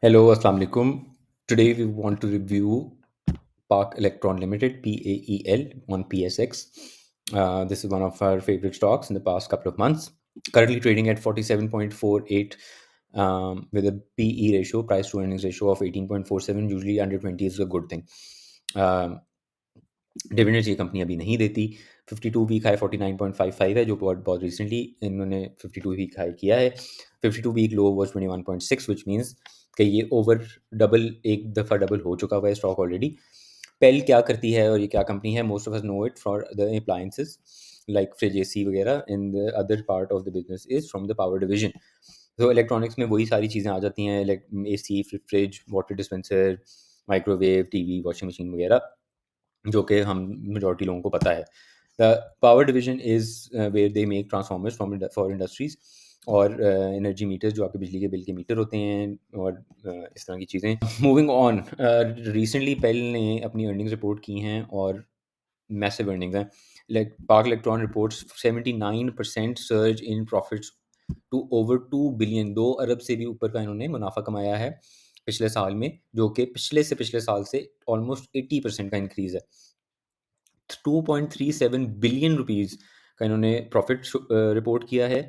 Hello, Assalamu alaikum. Today we want to review Park Electron Limited (PAEL) on PSX. This is one of our favorite stocks in the past couple of months. Currently trading at 47.48 with a PE ratio, price to earnings ratio of 18.47. Usually under 20 is a good thing. Um, dividends ये company अभी नहीं देती। 52 week high 49.55 है, जो बहुत बहुत recently इन्होंने 52 week high किया है। 52 week low was 21.6, which means कि ये ओवर डबल एक दफ़ा डबल हो चुका हुआ है स्टॉक ऑलरेडी। पेल क्या करती है और ये क्या कंपनी है? Most of us know it for the appliances like fridge, AC वगैरह। In the other part of the business is from the power division. तो इलेक्ट्रॉनिक्स में वही सारी चीज़ें आ जाती हैं, like AC, fridge, water dispenser, microwave, TV, washing machine वगैरह, जो कि हम मेजॉरिटी लोगों को पता है। The power division is where they make transformers from for industries और एनर्जी मीटर्स, जो आपके बिजली के बिल के मीटर होते हैं, और इस तरह की चीज़ें। मूविंग ऑन, रिसेंटली पेल ने अपनी अर्निंग्स रिपोर्ट की हैं और मैसिव अर्निंग्स हैं। Like Park Electron reports 79% surge in profits to over 2 billion, 2 अरब से भी ऊपर का इन्होंने मुनाफा कमाया है पिछले साल में, जो कि पिछले से पिछले साल से ऑलमोस्ट 80% का इंक्रीज़ है। 2.37 बिलियन रुपीस का इन्होंने प्रॉफिट रिपोर्ट किया है,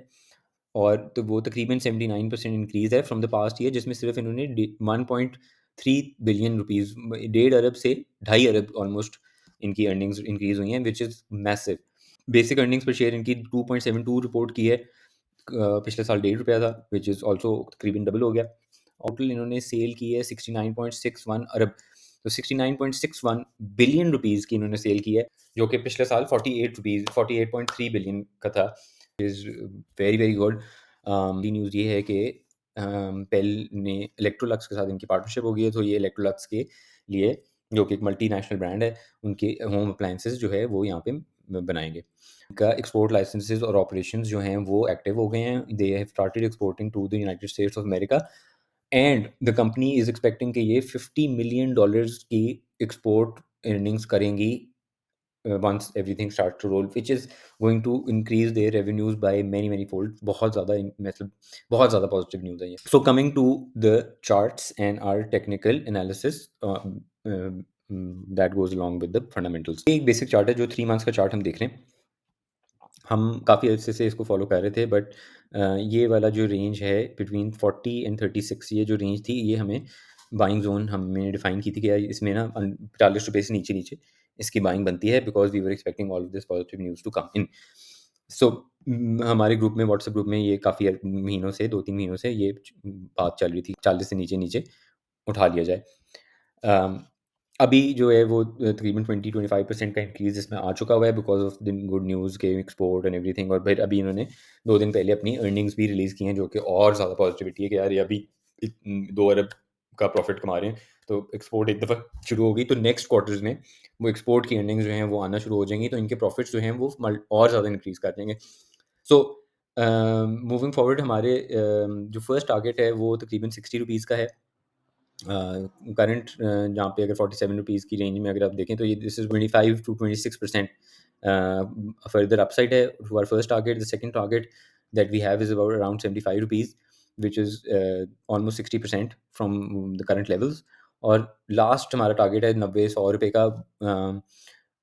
और तो वो तकरीबन 79% इंक्रीज़ है फ्रॉम द पास्ट ईयर, जिसमें सिर्फ इन्होंने 1.3 बिलियन रुपीस, 1.5 अरब से 2.5 अरब ऑलमोस्ट इनकी अर्निंग्स इंक्रीज़ हुई हैं, which is massive. Basic earnings पर शेयर इनकी 2.72 रिपोर्ट की है। पिछले साल ₹1.5 था, विच इज़ ऑल्सो तकरीबन डबल हो गया। टोटल इन्होंने सेल की है 69.61 अरब, तो 69.61 बिलियन रुपीज़ की इन्होंने सेल की है, जो कि पिछले साल 48.3 बिलियन का था। Is very very good. The news ये है कि पेल ने इलेक्ट्रोलक्स के साथ इनकी पार्टनरशिप हो गई है, तो ये इलेक्ट्रोलक्स के लिए, जो कि एक मल्टीनेशनल ब्रांड है, उनके होम अप्लायंसेस जो है वो यहाँ पे बनाएंगे। का एक्सपोर्ट लाइसेंसेस और ऑपरेशंस जो हैं वो एक्टिव हो गए हैं। They have started exporting to the United States of America, and the company is expecting कि ये $50 मिलियन की एक्सपोर्ट अर्निंग्स करेंगी once everything start to roll, which is going to increase their revenues by many many fold. बहुत ज़्यादा मतलब बहुत ज़्यादा positive news है ये। So coming to the charts and our technical analysis that goes along with the fundamentals. ये एक basic chart है, जो 3 मंथ्स का चार्ट हम देख रहे हैं। हम काफ़ी अरसे से इसको फ़ॉलो कर रहे थे, बट ये वाला जो रेंज है बिटवीन 40 एंड 36, ये जो रेंज थी, ये हमें बाइंग ज़ोन हमने डिफ़ाइन की थी कि यार इसमें ना ₹40 से नीचे-नीचे इसकी बाइंग बनती है, because we were expecting all of this positive news to come in. So हमारे ग्रुप में, व्हाट्सएप ग्रुप में, ये काफ़ी महीनों से, 2-3 महीनों से ये बात चल रही थी, 40 से नीचे-नीचे उठा लिया जाए। अम, अभी जो है वो तकरीबन 20-25% का इंक्रीज़ इसमें आ चुका हुआ है, because of the good news के एक्सपोर्ट एंड एवरीथिंग। और फिर अभी इन्होंने 2 दिन पहले अपनी अर्निंग्स भी रिलीज़ की हैं, जो कि और ज़्यादा पॉज़िटिविटी है कि यार ये अभी 2 अरब का प्रॉफ़िट कमा रहे हैं, तो एक्सपोर्ट एक दफ़ा शुरू हो गई तो नेक्स्ट क्वार्टर्स में वो एक्सपोर्ट की अर्निंग्स जो हैं वो आना शुरू हो जाएँगी, तो इनके प्रॉफ़िट्स जो हैं वो और ज़्यादा इंक्रीज़ कर देंगे। सो मूविंग फॉरवर्ड, हमारे जो फर्स्ट टारगेट है वो तकरीबन ₹60 का है। करंट जहाँ पे अगर ₹47 की रेंज में अगर आप देखें, तो ये this is 25 to 26% further upside है to our first target. The second target that we have is about around ₹75, which is almost 60% from the current levels. और लास्ट हमारा टारगेट है 90-100 का,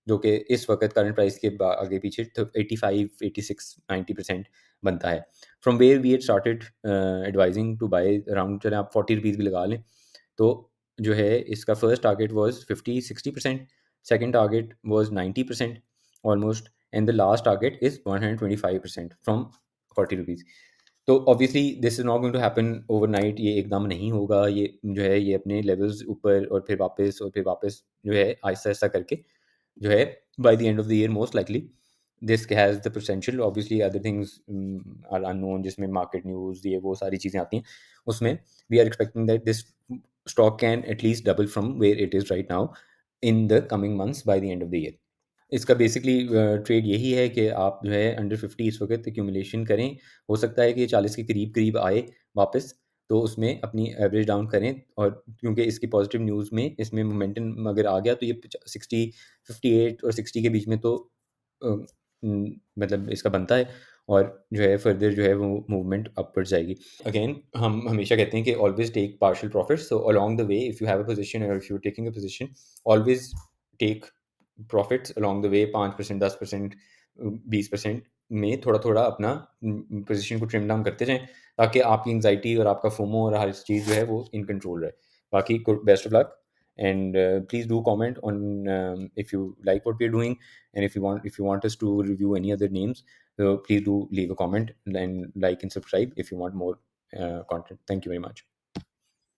जो कि इस वक़्त करंट प्राइस के आगे पीछे तो 85, 86, 90% बनता है। From where we had started advising to buy around, चलें आप ₹40 भी लगा लें, तो जो है इसका first target was 50-60%, second target was 90% almost, and the last target is 125% from ₹40। तो obviously this is not going to happen overnight, ये एकदम नहीं होगा। ये जो है ये अपने लेवल्स ऊपर और फिर वापस और फिर वापस जो है आहिस्ता-आहिस्ता करके जो है by the end of the year most likely this has the potential. Obviously other things are unknown, जिसमें मार्केट न्यूज़, ये वो सारी चीज़ें आती हैं। उसमें we are expecting that this stock can at least double from where it is right now in the coming months by the end of the year. इसका basically trade यही है कि आप जो है अंडर 50 इस वक़्त एक्यूमुलेशन करें। हो सकता है कि 40 के करीब-करीब आए वापस, तो उसमें अपनी एवरेज डाउन करें, और क्योंकि इसकी पॉज़िटिव न्यूज़ में इसमें मोमेंटम अगर आ गया, तो ये 60, 58 और 60 के बीच में तो मतलब इसका बनता है। और जो है फर्दर जो है वो मूवमेंट अपवर्ड जाएगी। अगेन हम हमेशा कहते हैं कि always take partial profit, so along the way if you have a position और if you taking a position, always take profits along the way. 5%, 10%, 20% में थोड़ा थोड़ा अपना पोजीशन को ट्रिम डाउन करते जाएं, ताकि आपकी एंग्जाइटी और आपका फोमो और हर चीज़ जो है वो इन कंट्रोल रहे। बाकी best of luck, and please do comment on if you like what we're doing, and if you want us to review any other names, so please do leave a comment and like and subscribe if you want more content. Thank you very much.